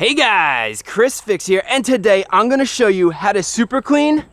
Hey guys, ChrisFix here, and today I'm gonna show you how to super clean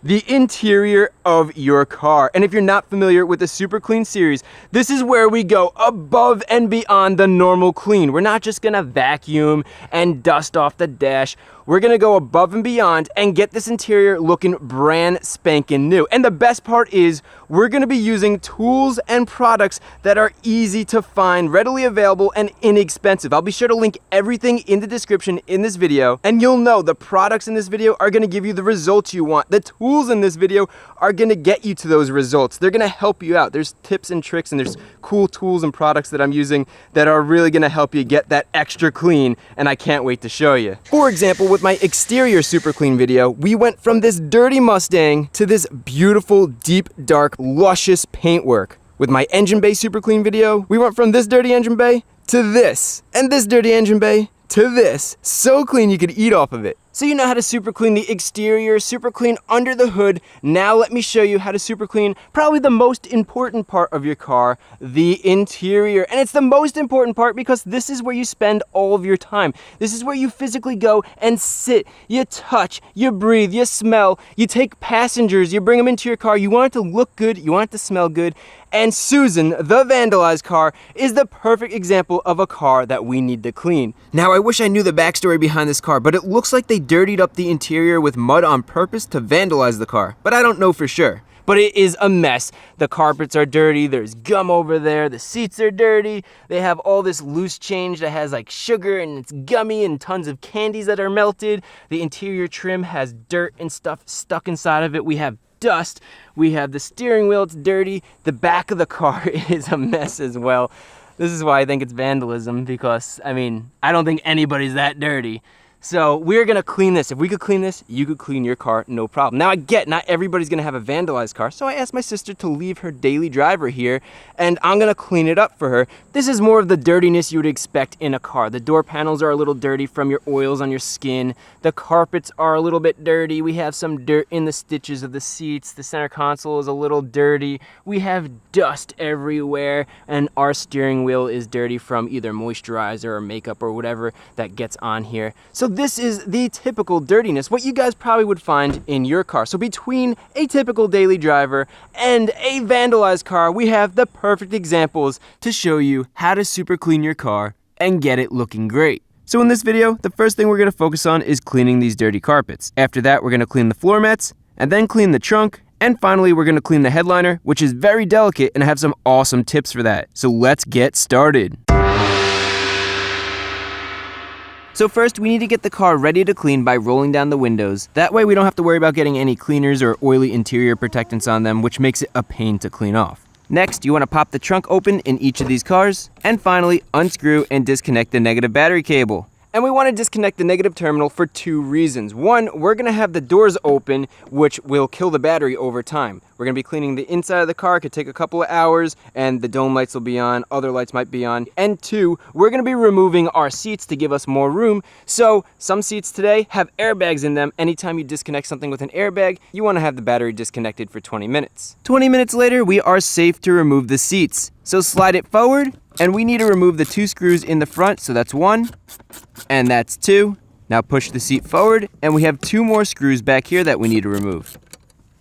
the interior of your car. And if you're not familiar with the Super Clean series, this is where we go above and beyond the normal clean. We're not just gonna vacuum and dust off the dash. We're gonna go above and beyond and get this interior looking brand spanking new. And the best part is we're gonna be using tools and products that are easy to find, readily available, and inexpensive. I'll be sure to link everything in the description in this video, and you'll know the products in this video are gonna give you the results you want. The tools in this video are gonna get you to those results. They're gonna help you out. There's tips and tricks and there's cool tools and products that I'm using that are really gonna help you get that extra clean, and I can't wait to show you. For example, with my exterior super clean video, we went from this dirty Mustang to this beautiful, deep, dark, luscious paintwork. With my engine bay super clean video, we went from this dirty engine bay to this, and this dirty engine bay to this. So clean you could eat off of it. So you know how to super clean the exterior, super clean under the hood. Now let me show you how to super clean probably the most important part of your car, the interior. And it's the most important part because this is where you spend all of your time. This is where you physically go and sit, you touch, you breathe, you smell, you take passengers, you bring them into your car. You want it to look good, you want it to smell good. And Susan, the vandalized car, is the perfect example of a car that we need to clean. Now, I wish I knew the backstory behind this car, but it looks like they dirtied up the interior with mud on purpose to vandalize the car, but I don't know for sure. But it is a mess. The carpets are dirty, there's gum over there, the seats are dirty, they have all this loose change that has like sugar and it's gummy and tons of candies that are melted. The interior trim has dirt and stuff stuck inside of it. We have dust, we have the steering wheel, it's dirty. The back of the car is a mess as well. This is why I think it's vandalism, because I mean, I don't think anybody's that dirty. So we're gonna clean this. If we could clean this, you could clean your car, no problem. Now I get not everybody's gonna have a vandalized car, so I asked my sister to leave her daily driver here, and I'm gonna clean it up for her. This is more of the dirtiness you would expect in a car. The door panels are a little dirty from your oils on your skin. The carpets are a little bit dirty. We have some dirt in the stitches of the seats. The center console is a little dirty. We have dust everywhere, and our steering wheel is dirty from either moisturizer or makeup or whatever that gets on here. So this is the typical dirtiness, what you guys probably would find in your car. So between a typical daily driver and a vandalized car, we have the perfect examples to show you how to super clean your car and get it looking great. So in this video, the first thing we're gonna focus on is cleaning these dirty carpets. After that, we're gonna clean the floor mats, and then clean the trunk, and finally, we're gonna clean the headliner, which is very delicate, and I have some awesome tips for that. So let's get started. So first, we need to get the car ready to clean by rolling down the windows. That way we don't have to worry about getting any cleaners or oily interior protectants on them, which makes it a pain to clean off. Next, you want to pop the trunk open in each of these cars. And finally, unscrew and disconnect the negative battery cable. And we want to disconnect the negative terminal for two reasons. One, we're going to have the doors open, which will kill the battery over time. We're going to be cleaning the inside of the car. It could take a couple of hours, and the dome lights will be on, other lights might be on. And two, we're going to be removing our seats to give us more room. So some seats today have airbags in them. Anytime you disconnect something with an airbag, you want to have the battery disconnected for 20 minutes. 20 minutes later, we are safe to remove the seats. So slide it forward, and we need to remove the two screws in the front. So that's one, and that's two. Now push the seat forward, and we have two more screws back here that we need to remove.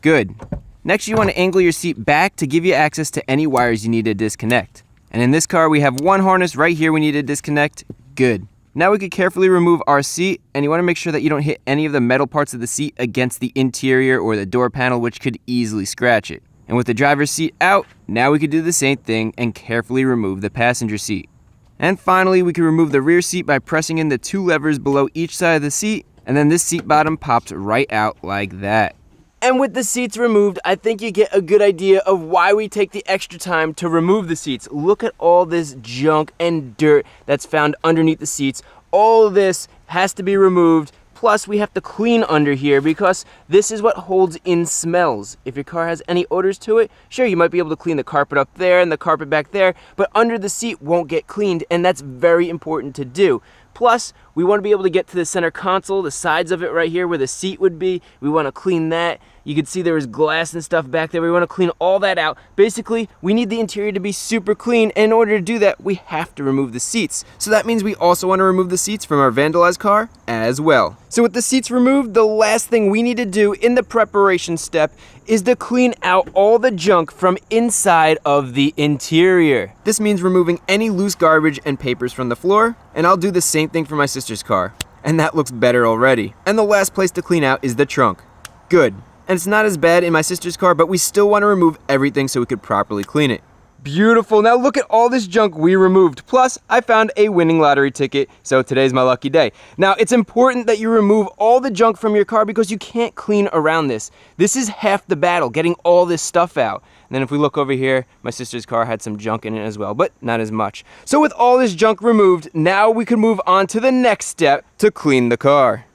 Good. Next, you want to angle your seat back to give you access to any wires you need to disconnect. And in this car, we have one harness right here we need to disconnect. Good. Now we could carefully remove our seat, and you want to make sure that you don't hit any of the metal parts of the seat against the interior or the door panel, which could easily scratch it. And with the driver's seat out, now we could do the same thing and carefully remove the passenger seat. And finally, we can remove the rear seat by pressing in the two levers below each side of the seat, and then this seat bottom pops right out like that. And with the seats removed, I think you get a good idea of why we take the extra time to remove the seats. Look at all this junk and dirt that's found underneath the seats. All of this has to be removed. Plus, we have to clean under here because this is what holds in smells. If your car has any odors to it, sure, you might be able to clean the carpet up there and the carpet back there, but under the seat won't get cleaned, and that's very important to do. Plus, we want to be able to get to the center console, the sides of it right here where the seat would be. We want to clean that. You can see there was glass and stuff back there. We want to clean all that out. Basically, we need the interior to be super clean, and in order to do that, we have to remove the seats. So that means we also want to remove the seats from our vandalized car as well. So with the seats removed, the last thing we need to do in the preparation step is to clean out all the junk from inside of the interior. This means removing any loose garbage and papers from the floor, and I'll do the same thing for my sister's car. And that looks better already. And the last place to clean out is the trunk. Good. And it's not as bad in my sister's car, but we still want to remove everything so we could properly clean it. Beautiful. Now look at all this junk we removed. Plus, I found a winning lottery ticket, so today's my lucky day. Now, it's important that you remove all the junk from your car because you can't clean around this. This is half the battle, getting all this stuff out. And then if we look over here, my sister's car had some junk in it as well, but not as much. So with all this junk removed, now we can move on to the next step to clean the car.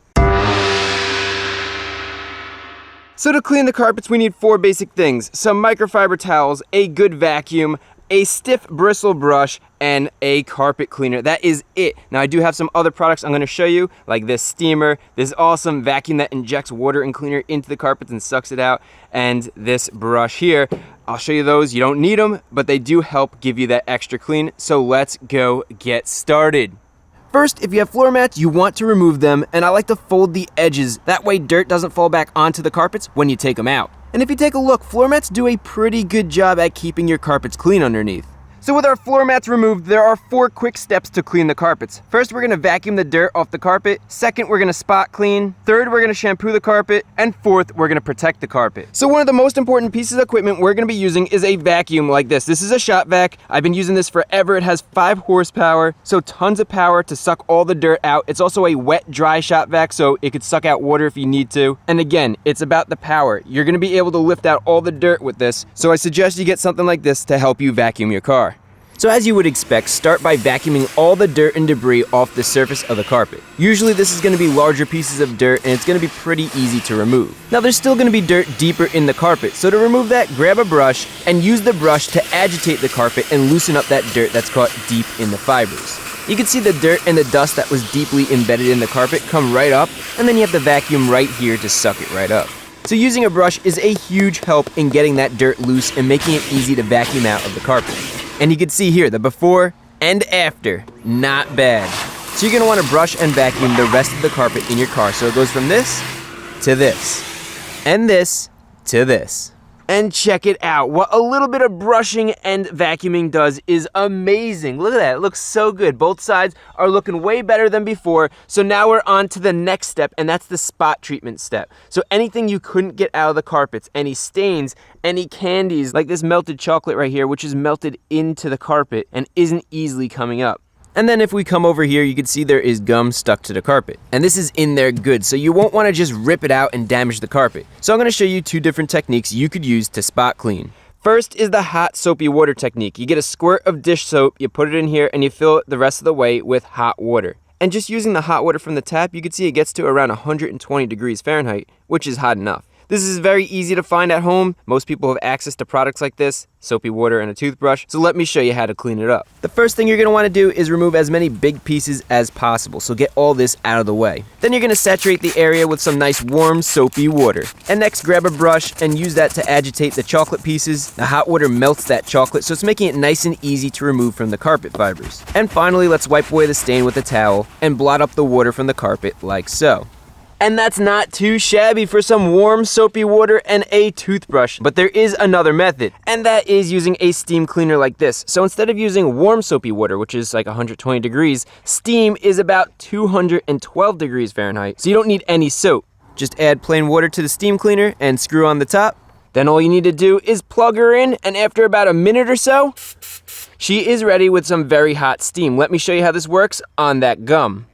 So to clean the carpets, we need 4 basic things: some microfiber towels, a good vacuum, a stiff bristle brush, and a carpet cleaner. That is it. Now I do have some other products I'm gonna show you, like this steamer, this awesome vacuum that injects water and cleaner into the carpets and sucks it out, and this brush here. I'll show you those. You don't need them, but they do help give you that extra clean. So let's go get started. First, if you have floor mats, you want to remove them, and I like to fold the edges. That way dirt doesn't fall back onto the carpets when you take them out. And if you take a look, floor mats do a pretty good job at keeping your carpets clean underneath. So with our floor mats removed, there are 4 quick steps to clean the carpets. First, we're gonna vacuum the dirt off the carpet. Second, we're gonna spot clean. Third, we're gonna shampoo the carpet. And fourth, we're gonna protect the carpet. So one of the most important pieces of equipment we're gonna be using is a vacuum like this. This is a shop vac. I've been using this forever. It has 5 horsepower, so tons of power to suck all the dirt out. It's also a wet, dry shop vac, so it could suck out water if you need to. And again, it's about the power. You're gonna be able to lift out all the dirt with this, so I suggest you get something like this to help you vacuum your car. So as you would expect, start by vacuuming all the dirt and debris off the surface of the carpet. Usually this is going to be larger pieces of dirt, and it's going to be pretty easy to remove. Now there's still going to be dirt deeper in the carpet, so to remove that, grab a brush and use the brush to agitate the carpet and loosen up that dirt that's caught deep in the fibers. You can see the dirt and the dust that was deeply embedded in the carpet come right up, and then you have the vacuum right here to suck it right up. So using a brush is a huge help in getting that dirt loose and making it easy to vacuum out of the carpet. And you can see here the before and after, not bad. So you're gonna wanna brush and vacuum the rest of the carpet in your car. So it goes from this to this, and this to this. And check it out. What a little bit of brushing and vacuuming does is amazing. Look at that, it looks so good. Both sides are looking way better than before. So now we're on to the next step, and that's the spot treatment step. So anything you couldn't get out of the carpets, any stains, any candies, like this melted chocolate right here, which is melted into the carpet and isn't easily coming up. And then if we come over here, you can see there is gum stuck to the carpet. And this is in there good, so you won't want to just rip it out and damage the carpet. So I'm going to show you 2 different techniques you could use to spot clean. First is the hot soapy water technique. You get a squirt of dish soap, you put it in here, and you fill it the rest of the way with hot water. And just using the hot water from the tap, you can see it gets to around 120 degrees Fahrenheit, which is hot enough. This is very easy to find at home. Most people have access to products like this, soapy water and a toothbrush, so let me show you how to clean it up. The first thing you're going to want to do is remove as many big pieces as possible, so get all this out of the way. Then you're going to saturate the area with some nice warm soapy water. And next, grab a brush and use that to agitate the chocolate pieces. The hot water melts that chocolate, so it's making it nice and easy to remove from the carpet fibers. And finally, let's wipe away the stain with a towel and blot up the water from the carpet like so. And that's not too shabby for some warm soapy water and a toothbrush. But there is another method, and that is using a steam cleaner like this. So instead of using warm soapy water, which is like 120 degrees, steam is about 212 degrees Fahrenheit. So you don't need any soap. Just add plain water to the steam cleaner and screw on the top. Then all you need to do is plug her in, and after about a minute or so, she is ready with some very hot steam. Let me show you how this works on that gum.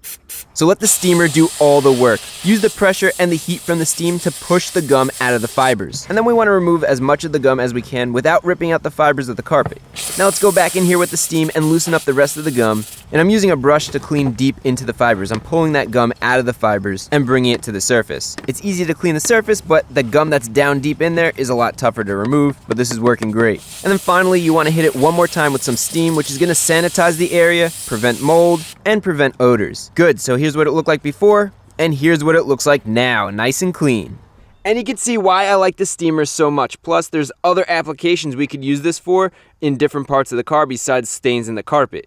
So let the steamer do all the work. Use the pressure and the heat from the steam to push the gum out of the fibers. And then we want to remove as much of the gum as we can without ripping out the fibers of the carpet. Now let's go back in here with the steam and loosen up the rest of the gum. And I'm using a brush to clean deep into the fibers. I'm pulling that gum out of the fibers and bringing it to the surface. It's easy to clean the surface, but the gum that's down deep in there is a lot tougher to remove, but this is working great. And then finally, you want to hit it one more time with some steam, which is going to sanitize the area, prevent mold, and prevent odors. Good, so here's what it looked like before, and here's what it looks like now, nice and clean. And you can see why I like the steamer so much. Plus, there's other applications we could use this for in different parts of the car besides stains in the carpet.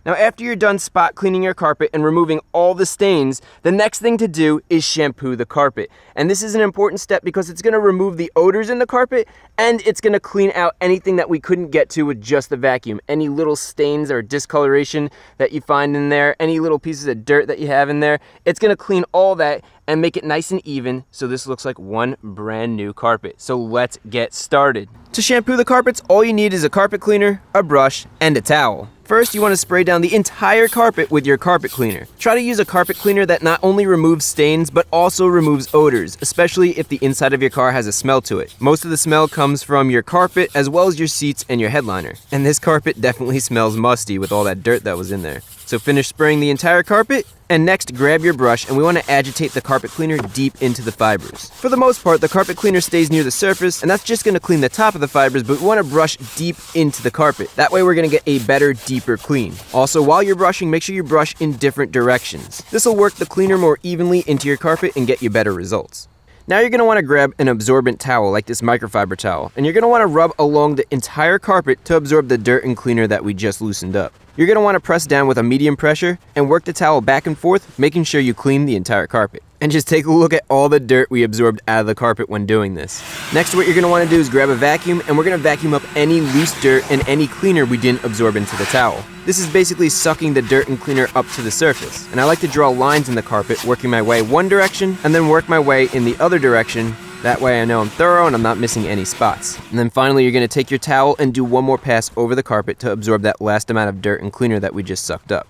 Now, after you're done spot cleaning your carpet and removing all the stains, the next thing to do is shampoo the carpet. And this is an important step because it's going to remove the odors in the carpet and it's going to clean out anything that we couldn't get to with just the vacuum. Any little stains or discoloration that you find in there, any little pieces of dirt that you have in there, it's going to clean all that and make it nice and even so this looks like one brand new carpet. So let's get started. To shampoo the carpets, all you need is a carpet cleaner, a brush, and a towel. First, you want to spray down the entire carpet with your carpet cleaner. Try to use a carpet cleaner that not only removes stains, but also removes odors, especially if the inside of your car has a smell to it. Most of the smell comes from your carpet, as well as your seats and your headliner. And this carpet definitely smells musty with all that dirt that was in there. So finish spraying the entire carpet, and next grab your brush and we want to agitate the carpet cleaner deep into the fibers. For the most part, the carpet cleaner stays near the surface, and that's just going to clean the top of the fibers, but we want to brush deep into the carpet. That way we're going to get a better, deeper clean. Also, while you're brushing, make sure you brush in different directions. This will work the cleaner more evenly into your carpet and get you better results. Now you're going to want to grab an absorbent towel like this microfiber towel, and you're going to want to rub along the entire carpet to absorb the dirt and cleaner that we just loosened up. You're going to want to press down with a medium pressure and work the towel back and forth, making sure you clean the entire carpet. And just take a look at all the dirt we absorbed out of the carpet when doing this. Next, what you're going to want to do is grab a vacuum, and we're going to vacuum up any loose dirt and any cleaner we didn't absorb into the towel. This is basically sucking the dirt and cleaner up to the surface. And I like to draw lines in the carpet, working my way one direction and then work my way in the other direction. That way I know I'm thorough and I'm not missing any spots. And then finally, you're going to take your towel and do one more pass over the carpet to absorb that last amount of dirt and cleaner that we just sucked up.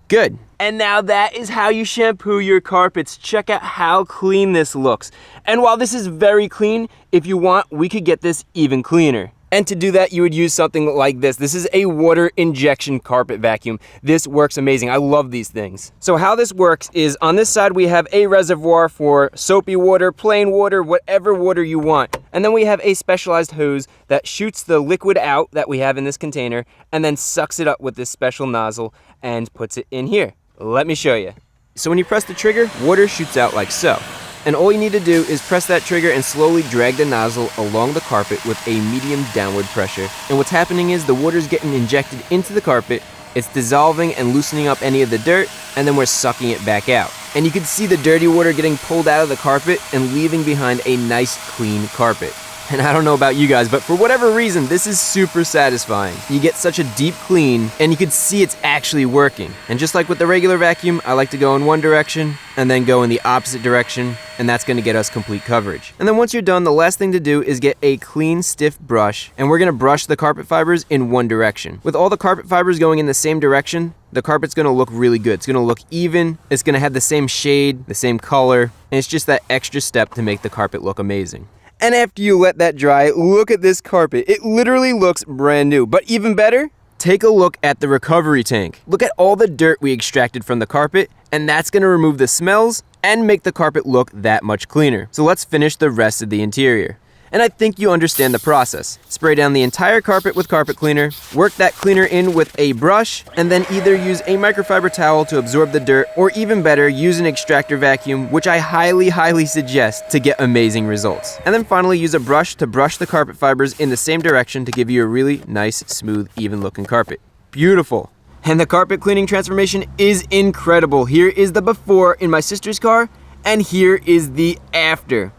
Good. And now that is how you shampoo your carpets. Check out how clean this looks. And while this is very clean, if you want, we could get this even cleaner. And to do that, you would use something like this. This is a water injection carpet vacuum. This works amazing. I love these things. So how this works is on this side, we have a reservoir for soapy water, plain water, whatever water you want. And then we have a specialized hose that shoots the liquid out that we have in this container and then sucks it up with this special nozzle and puts it in here. Let me show you. So when you press the trigger, water shoots out like so. And all you need to do is press that trigger and slowly drag the nozzle along the carpet with a medium downward pressure. And what's happening is the water's getting injected into the carpet, it's dissolving and loosening up any of the dirt, and then we're sucking it back out. And you can see the dirty water getting pulled out of the carpet and leaving behind a nice clean carpet. And I don't know about you guys, but for whatever reason, this is super satisfying. You get such a deep clean, and you can see it's actually working. And just like with the regular vacuum, I like to go in one direction and then go in the opposite direction, and that's gonna get us complete coverage. And then once you're done, the last thing to do is get a clean, stiff brush, and we're gonna brush the carpet fibers in one direction. With all the carpet fibers going in the same direction, the carpet's gonna look really good. It's gonna look even, it's gonna have the same shade, the same color, and it's just that extra step to make the carpet look amazing. And after you let that dry, look at this carpet. It literally looks brand new. But even better, take a look at the recovery tank. Look at all the dirt we extracted from the carpet, and that's gonna remove the smells and make the carpet look that much cleaner. So let's finish the rest of the interior. And I think you understand the process. Spray down the entire carpet with carpet cleaner, work that cleaner in with a brush, and then either use a microfiber towel to absorb the dirt, or even better, use an extractor vacuum, which I highly suggest to get amazing results. And then finally use a brush to brush the carpet fibers in the same direction to give you a really nice, smooth, even looking carpet. Beautiful. And the carpet cleaning transformation is incredible. Here is the before in my sister's car, and here is the after.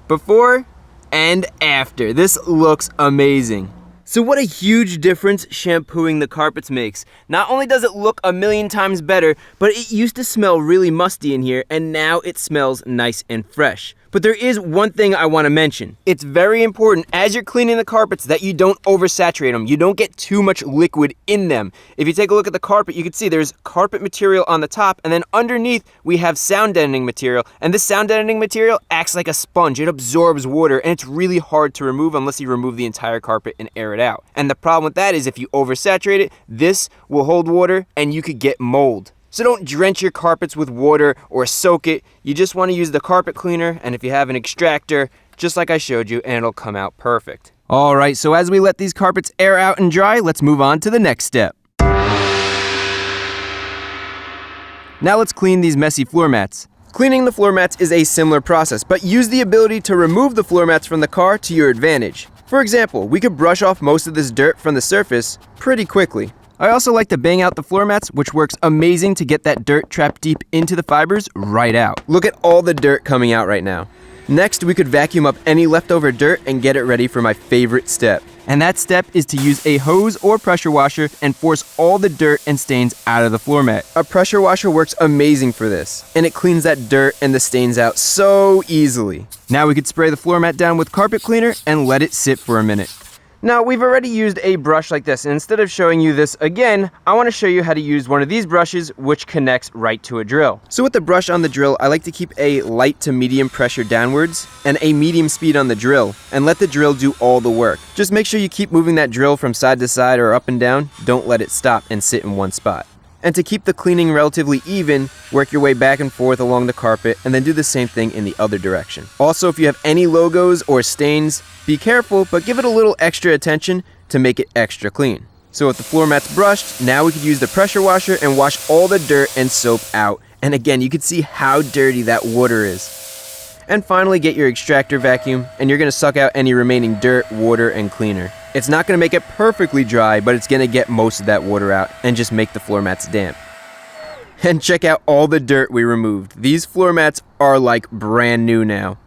Before and after. This looks amazing. So what a huge difference shampooing the carpets makes. Not only does it look a million times better, but it used to smell really musty in here, and now it smells nice and fresh. But there is one thing I want to mention. It's very important as you're cleaning the carpets that you don't oversaturate them. You don't get too much liquid in them. If you take a look at the carpet, you can see there's carpet material on the top, and then underneath we have sound deadening material. And this sound deadening material acts like a sponge. It absorbs water, and it's really hard to remove unless you remove the entire carpet and air it out. And the problem with that is if you oversaturate it, this will hold water and you could get mold. So don't drench your carpets with water or soak it. You just want to use the carpet cleaner, and if you have an extractor, just like I showed you, and it'll come out perfect. All right, so as we let these carpets air out and dry, let's move on to the next step. Now let's clean these messy floor mats. Cleaning the floor mats is a similar process, but use the ability to remove the floor mats from the car to your advantage. For example, we could brush off most of this dirt from the surface pretty quickly. I also like to bang out the floor mats, which works amazing to get that dirt trapped deep into the fibers right out. Look at all the dirt coming out right now. Next, we could vacuum up any leftover dirt and get it ready for my favorite step. And that step is to use a hose or pressure washer and force all the dirt and stains out of the floor mat. A pressure washer works amazing for this, and it cleans that dirt and the stains out so easily. Now we could spray the floor mat down with carpet cleaner and let it sit for a minute. Now, we've already used a brush like this, and instead of showing you this again, I want to show you how to use one of these brushes, which connects right to a drill. So with the brush on the drill, I like to keep a light to medium pressure downwards and a medium speed on the drill, and let the drill do all the work. Just make sure you keep moving that drill from side to side or up and down. Don't let it stop and sit in one spot. And to keep the cleaning relatively even, work your way back and forth along the carpet and then do the same thing in the other direction. Also, if you have any logos or stains, be careful, but give it a little extra attention to make it extra clean. So with the floor mats brushed, now we could use the pressure washer and wash all the dirt and soap out. And again, you can see how dirty that water is. And finally, get your extractor vacuum, and you're gonna suck out any remaining dirt, water, and cleaner. It's not gonna make it perfectly dry, but it's gonna get most of that water out and just make the floor mats damp. And check out all the dirt we removed. These floor mats are like brand new now.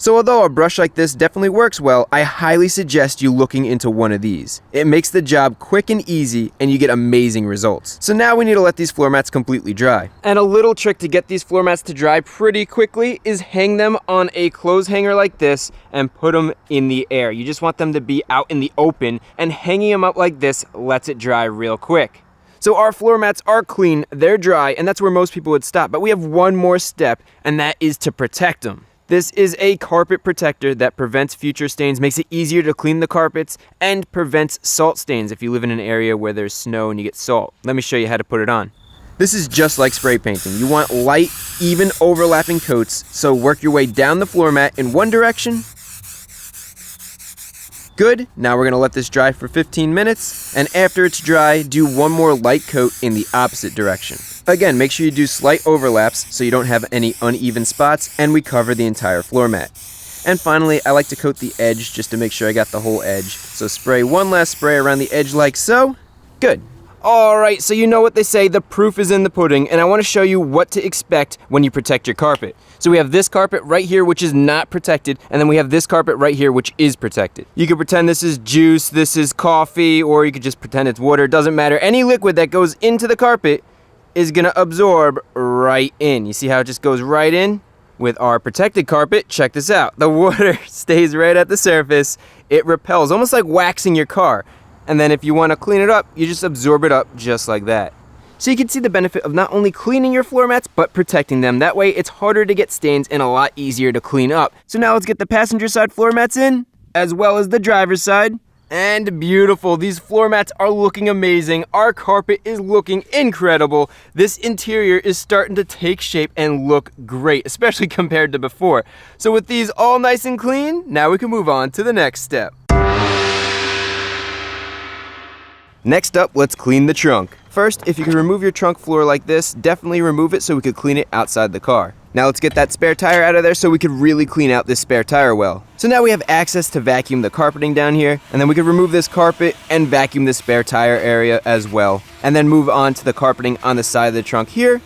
So although a brush like this definitely works well, I highly suggest you looking into one of these. It makes the job quick and easy, and you get amazing results. So now we need to let these floor mats completely dry. And a little trick to get these floor mats to dry pretty quickly is hang them on a clothes hanger like this and put them in the air. You just want them to be out in the open, and hanging them up like this lets it dry real quick. So our floor mats are clean, they're dry, and that's where most people would stop. But we have one more step, and that is to protect them. This is a carpet protector that prevents future stains, makes it easier to clean the carpets, and prevents salt stains if you live in an area where there's snow and you get salt. Let me show you how to put it on. This is just like spray painting. You want light, even overlapping coats, so work your way down the floor mat in one direction. Good, now we're gonna let this dry for 15 minutes, and after it's dry, do one more light coat in the opposite direction. Again, make sure you do slight overlaps so you don't have any uneven spots, and we cover the entire floor mat. And finally, I like to coat the edge just to make sure I got the whole edge. So spray one last spray around the edge like so. Good. Alright, so you know what they say, the proof is in the pudding, and I want to show you what to expect when you protect your carpet. So we have this carpet right here, which is not protected, and then we have this carpet right here, which is protected. You could pretend this is juice, this is coffee, or you could just pretend it's water, it doesn't matter. Any liquid that goes into the carpet is gonna absorb right in. You see how it just goes right in? With our protected carpet, check this out. The water stays right at the surface. It repels, almost like waxing your car. And then if you wanna clean it up, you just absorb it up just like that. So you can see the benefit of not only cleaning your floor mats, but protecting them. That way it's harder to get stains and a lot easier to clean up. So now let's get the passenger side floor mats in, as well as the driver's side. And beautiful, these floor mats are looking amazing. Our carpet is looking incredible. This interior is starting to take shape and look great, especially compared to before. So with these all nice and clean, now we can move on to the next step. Next up, let's clean the trunk. First, if you can remove your trunk floor like this, definitely remove it so we could clean it outside the car. Now let's get that spare tire out of there so we could really clean out this spare tire well. So now we have access to vacuum the carpeting down here, and then we could remove this carpet and vacuum the spare tire area as well. And then move on to the carpeting on the side of the trunk here,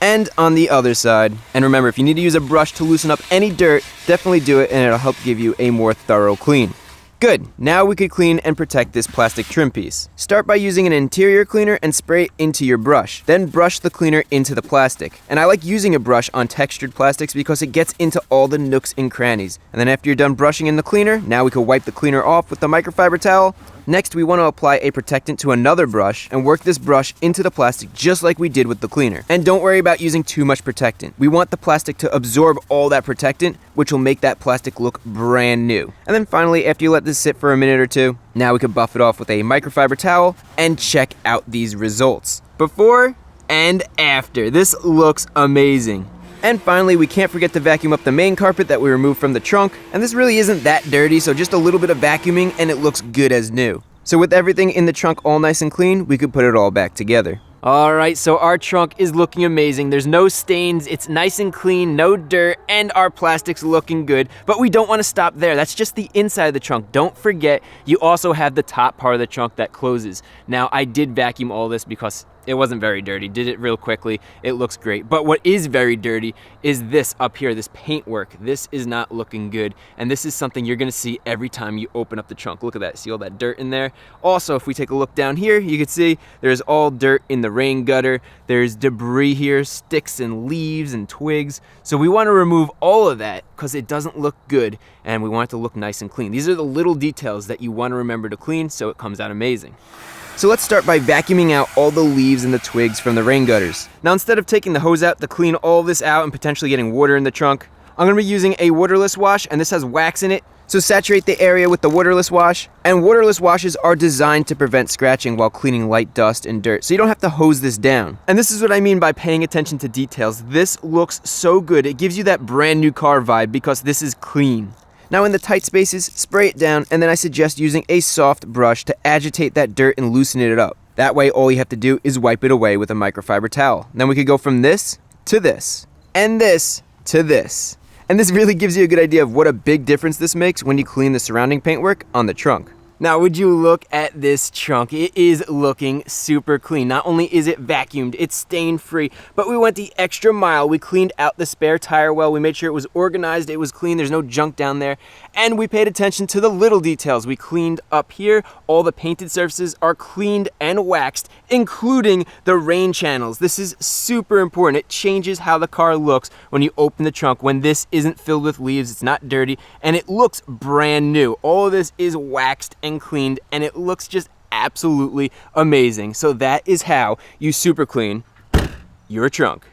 and on the other side. And remember, if you need to use a brush to loosen up any dirt, definitely do it and it'll help give you a more thorough clean. Good, now we could clean and protect this plastic trim piece. Start by using an interior cleaner and spray it into your brush. Then brush the cleaner into the plastic. And I like using a brush on textured plastics because it gets into all the nooks and crannies. And then after you're done brushing in the cleaner, now we can wipe the cleaner off with the microfiber towel. Next, we want to apply a protectant to another brush and work this brush into the plastic just like we did with the cleaner. And don't worry about using too much protectant. We want the plastic to absorb all that protectant, which will make that plastic look brand new. And then finally, after you let this sit for a minute or two, now we can buff it off with a microfiber towel and check out these results. Before and after. This looks amazing. And finally, we can't forget to vacuum up the main carpet that we removed from the trunk. And this really isn't that dirty, so just a little bit of vacuuming and it looks good as new. So with everything in the trunk all nice and clean, we could put it all back together. All right, so our trunk is looking amazing. There's no stains, it's nice and clean, no dirt, and our plastic's looking good. But we don't want to stop there. That's just the inside of the trunk. Don't forget, you also have the top part of the trunk that closes. Now, I did vacuum all this because it wasn't very dirty. Did it real quickly. It looks great. But what is very dirty is this up here, this paintwork. This is not looking good. And this is something you're gonna see every time you open up the trunk. Look at that, see all that dirt in there? Also, if we take a look down here, you can see there's all dirt in the rain gutter. There's debris here, sticks and leaves and twigs. So we wanna remove all of that because it doesn't look good and we want it to look nice and clean. These are the little details that you wanna remember to clean so it comes out amazing. So let's start by vacuuming out all the leaves and the twigs from the rain gutters. Now, instead of taking the hose out to clean all this out and potentially getting water in the trunk, I'm gonna be using a waterless wash, and this has wax in it. So saturate the area with the waterless wash. And waterless washes are designed to prevent scratching while cleaning light dust and dirt. So you don't have to hose this down. And this is what I mean by paying attention to details. This looks so good. It gives you that brand new car vibe because this is clean. Now in the tight spaces, spray it down, and then I suggest using a soft brush to agitate that dirt and loosen it up. That way all you have to do is wipe it away with a microfiber towel. Then we could go from this to this, and this to this. And this really gives you a good idea of what a big difference this makes when you clean the surrounding paintwork on the trunk. Now, would you look at this trunk? It is looking super clean. Not only is it vacuumed, it's stain-free, but we went the extra mile. We cleaned out the spare tire well. We made sure it was organized, it was clean, there's no junk down there. And we paid attention to the little details. We cleaned up here. All the painted surfaces are cleaned and waxed, including the rain channels. This is super important. It changes how the car looks when you open the trunk, when this isn't filled with leaves, it's not dirty, and it looks brand new. All of this is waxed and cleaned, and it looks just absolutely amazing. So that is how you super clean your trunk.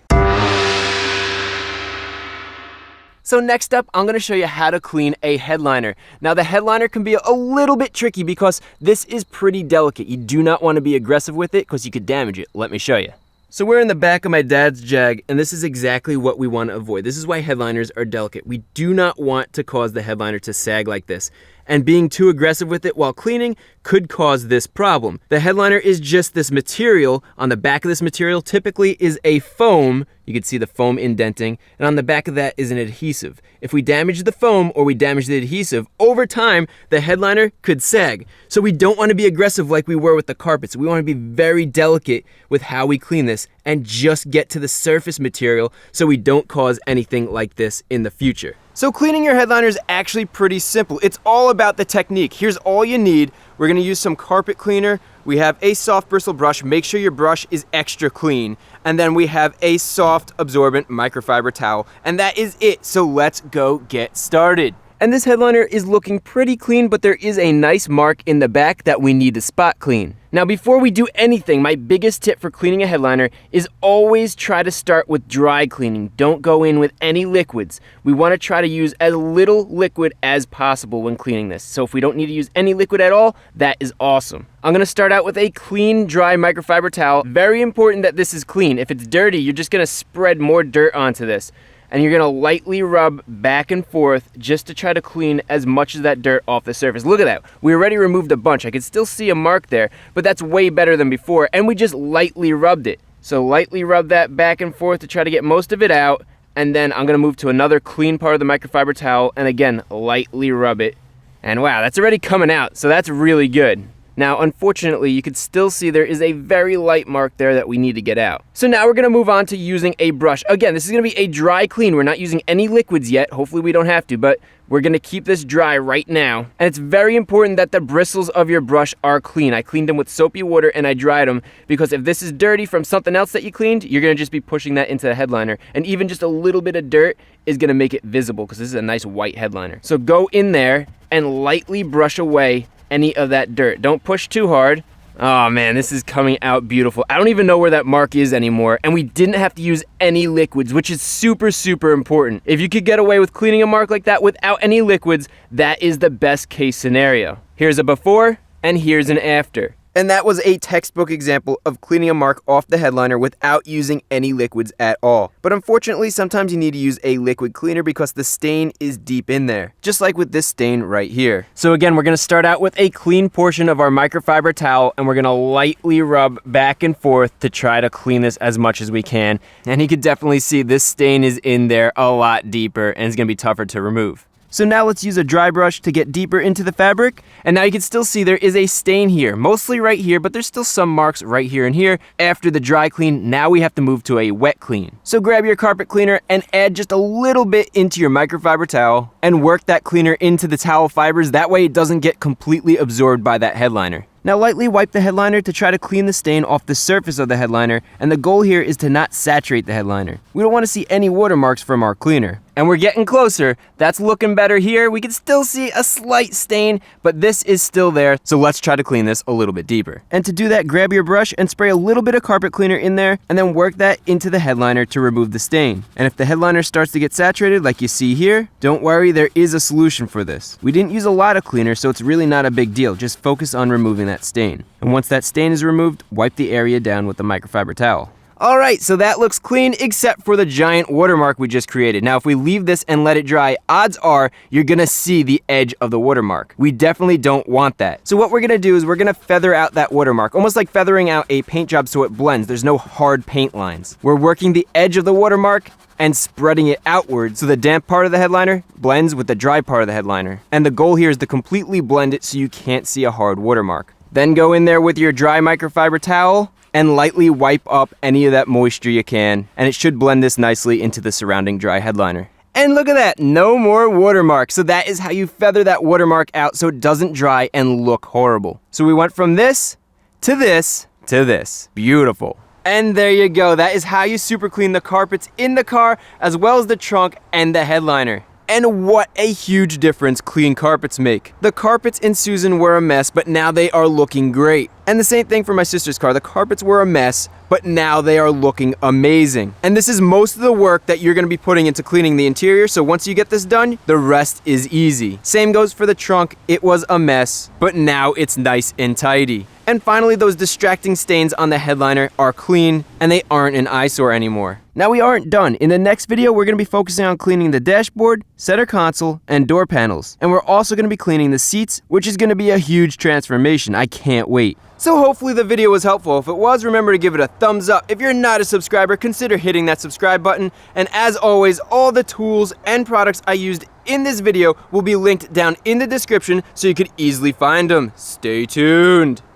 So next up, I'm gonna show you how to clean a headliner. Now the headliner can be a little bit tricky because this is pretty delicate. You do not wanna be aggressive with it because you could damage it. Let me show you. So we're in the back of my dad's Jag, and this is exactly what we want to avoid. This is why headliners are delicate. We do not want to cause the headliner to sag like this. And being too aggressive with it while cleaning could cause this problem. The headliner is just this material. On the back of this material typically is a foam. You can see the foam indenting, and on the back of that is an adhesive. If we damage the foam or we damage the adhesive, over time, the headliner could sag. So we don't want to be aggressive like we were with the carpets. We want to be very delicate with how we clean this and just get to the surface material so we don't cause anything like this in the future. So cleaning your headliner is actually pretty simple. It's all about the technique. Here's all you need. We're gonna use some carpet cleaner. We have a soft bristle brush. Make sure your brush is extra clean. And then we have a soft absorbent microfiber towel. And that is it. So let's go get started. And this headliner is looking pretty clean, but there is a nice mark in the back that we need to spot clean. Now, before we do anything, my biggest tip for cleaning a headliner is always try to start with dry cleaning. Don't go in with any liquids. We want to try to use as little liquid as possible when cleaning this. So if we don't need to use any liquid at all, that is awesome. I'm going to start out with a clean, dry microfiber towel. Very important that this is clean. If it's dirty, you're just going to spread more dirt onto this. And you're gonna lightly rub back and forth just to try to clean as much of that dirt off the surface. Look at that, we already removed a bunch. I can still see a mark there, but that's way better than before, and we just lightly rubbed it. So lightly rub that back and forth to try to get most of it out, and then I'm gonna move to another clean part of the microfiber towel, and again, lightly rub it. And wow, that's already coming out, so that's really good. Now, unfortunately, you can still see there is a very light mark there that we need to get out. So now we're gonna move on to using a brush. Again, this is gonna be a dry clean. We're not using any liquids yet. Hopefully we don't have to, but we're gonna keep this dry right now. And it's very important that the bristles of your brush are clean. I cleaned them with soapy water and I dried them because if this is dirty from something else that you cleaned, you're gonna just be pushing that into the headliner. And even just a little bit of dirt is gonna make it visible because this is a nice white headliner. So go in there and lightly brush away any of that dirt. Don't push too hard. Oh man, this is coming out beautiful. I don't even know where that mark is anymore, and we didn't have to use any liquids, which is super, super important. If you could get away with cleaning a mark like that without any liquids, that is the best case scenario. Here's a before, and here's an after. And that was a textbook example of cleaning a mark off the headliner without using any liquids at all. But unfortunately, sometimes you need to use a liquid cleaner because the stain is deep in there, just like with this stain right here. So again, we're gonna start out with a clean portion of our microfiber towel, and we're gonna lightly rub back and forth to try to clean this as much as we can. And you can definitely see this stain is in there a lot deeper, and it's gonna be tougher to remove. So now let's use a dry brush to get deeper into the fabric. And now you can still see there is a stain here, mostly right here, but there's still some marks right here and here. After the dry clean, now we have to move to a wet clean. So grab your carpet cleaner and add just a little bit into your microfiber towel and work that cleaner into the towel fibers. That way it doesn't get completely absorbed by that headliner. Now lightly wipe the headliner to try to clean the stain off the surface of the headliner, and the goal here is to not saturate the headliner. We don't want to see any watermarks from our cleaner. And we're getting closer. That's looking better here. We can still see a slight stain, but this is still there. So let's try to clean this a little bit deeper. And to do that, grab your brush and spray a little bit of carpet cleaner in there, and then work that into the headliner to remove the stain. And if the headliner starts to get saturated like you see here, don't worry, there is a solution for this. We didn't use a lot of cleaner, so it's really not a big deal. Just focus on removing that stain. And once that stain is removed, wipe the area down with the microfiber towel. All right, so that looks clean except for the giant watermark we just created. Now, if we leave this and let it dry, odds are you're gonna see the edge of the watermark. We definitely don't want that. So what we're gonna do is we're gonna feather out that watermark, almost like feathering out a paint job so it blends. There's no hard paint lines. We're working the edge of the watermark and spreading it outward so the damp part of the headliner blends with the dry part of the headliner. And the goal here is to completely blend it so you can't see a hard watermark. Then go in there with your dry microfiber towel and lightly wipe up any of that moisture you can, and it should blend this nicely into the surrounding dry headliner. And look at that, no more watermark. So that is how you feather that watermark out so it doesn't dry and look horrible. So we went from this to this to this. Beautiful. And there you go. That is how you super clean the carpets in the car, as well as the trunk and the headliner. And what a huge difference clean carpets make. The carpets in Susan were a mess, but now they are looking great. And the same thing for my sister's car. The carpets were a mess, but now they are looking amazing. And this is most of the work that you're gonna be putting into cleaning the interior, so once you get this done, the rest is easy. Same goes for the trunk. It was a mess, but now it's nice and tidy. And finally, those distracting stains on the headliner are clean, and they aren't an eyesore anymore. Now we aren't done. In the next video, we're gonna be focusing on cleaning the dashboard, center console, and door panels. And we're also gonna be cleaning the seats, which is gonna be a huge transformation. I can't wait. So hopefully the video was helpful. If it was, remember to give it a thumbs up. If you're not a subscriber, consider hitting that subscribe button. And as always, all the tools and products I used in this video will be linked down in the description so you could easily find them. Stay tuned.